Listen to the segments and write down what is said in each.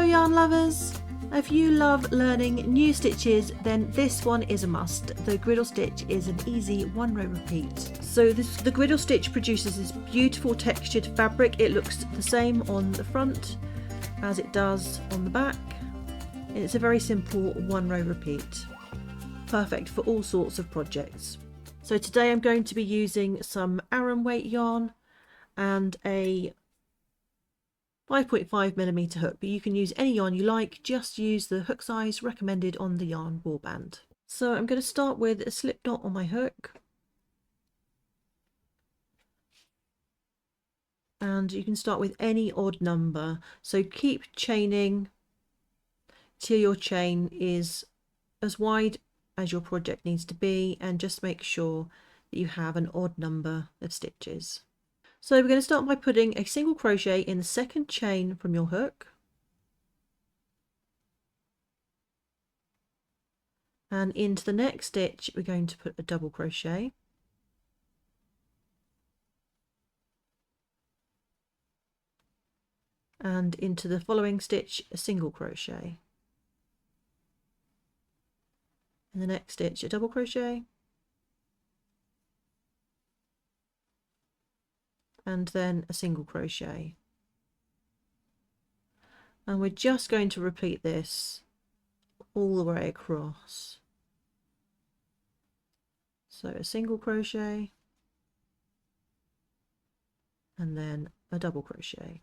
Hello yarn lovers! If you love learning new stitches, then this one is a must. The griddle stitch is an easy one row repeat. So the griddle stitch produces this beautiful textured fabric. It looks the same on the front as it does on the back. And it's a very simple one row repeat. Perfect for all sorts of projects. So today I'm going to be using some Aran weight yarn and a 5.5mm hook, but you can use any yarn you like, just use the hook size recommended on the yarn warband. So I'm going to start with a slip knot on my hook, and you can start with any odd number, so keep chaining till your chain is as wide as your project needs to be, and just make sure that you have an odd number of stitches. So we're going to start by putting a single crochet in the second chain from your hook, and into the next stitch we're going to put a double crochet, and into the following stitch a single crochet, in the next stitch a double crochet, and then a single crochet. And we're just going to repeat this all the way across. So a single crochet and then a double crochet,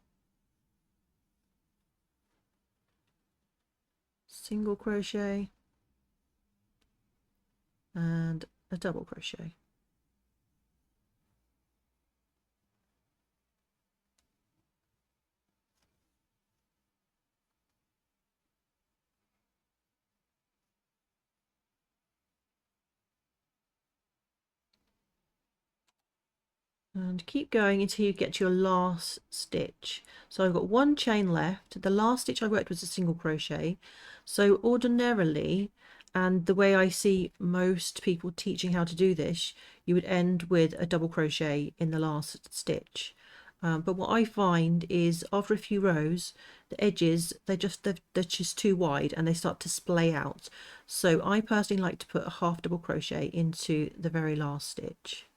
single crochet and a double crochet. And keep going until you get to your last stitch. So I've got one chain left. The last stitch I worked was a single crochet. So ordinarily, and the way I see most people teaching how to do this, you would end with a double crochet in the last stitch. But what I find is after a few rows, the edges, they're just too wide and they start to splay out. So I personally like to put a half double crochet into the very last stitch.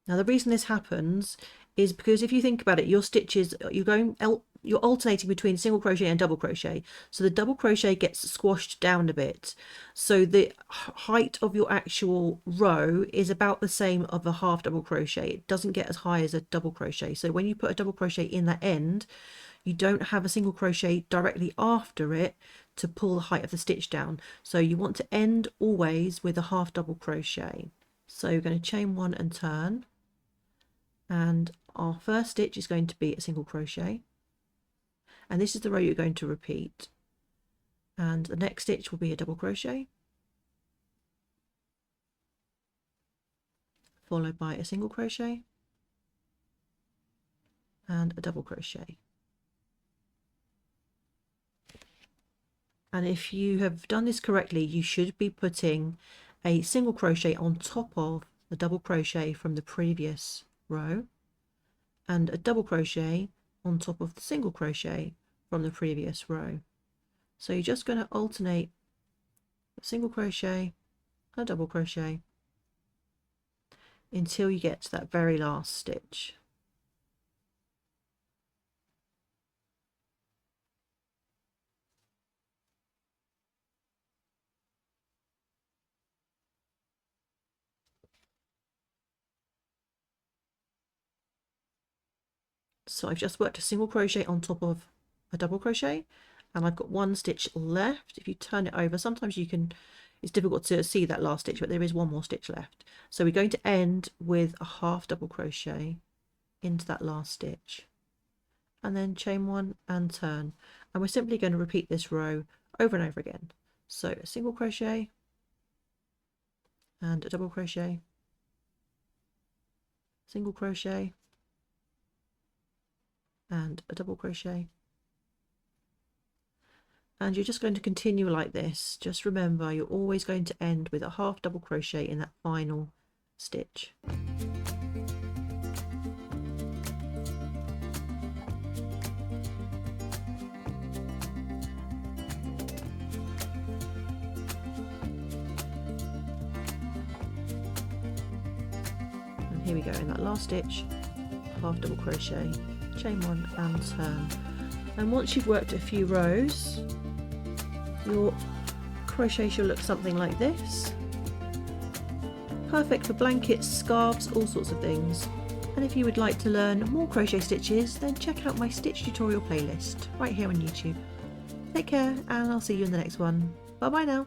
Now the reason this happens is because if you think about it, your stitches, you're alternating between single crochet and double crochet. So the double crochet gets squashed down a bit. So the height of your actual row is about the same of a half double crochet. It doesn't get as high as a double crochet. So when you put a double crochet in that end, you don't have a single crochet directly after it to pull the height of the stitch down. So you want to end always with a half double crochet. So you're going to chain one and turn. And our first stitch is going to be a single crochet, and this is the row you're going to repeat, and the next stitch will be a double crochet followed by a single crochet and a double crochet. And if you have done this correctly, you should be putting a single crochet on top of the double crochet from the previous row and a double crochet on top of the single crochet from the previous row. So you're just going to alternate a single crochet and a double crochet until you get to that very last stitch. So I've just worked a single crochet on top of a double crochet, and I've got one stitch left. If you turn it over, sometimes you can, it's difficult to see that last stitch, but there is one more stitch left. So we're going to end with a half double crochet into that last stitch, and then chain one and turn, and we're simply going to repeat this row over and over again. So a single crochet and a double crochet, single crochet and a double crochet, and you're just going to continue like this. Just remember, you're always going to end with a half double crochet in that final stitch. here we go, in that last stitch, half double crochet, chain 1 and turn. And once you've worked a few rows, your crochet should look something like this. Perfect for blankets, scarves, all sorts of things. And if you would like to learn more crochet stitches, then check out my stitch tutorial playlist right here on YouTube. Take care, and I'll see you in the next one. Bye bye now.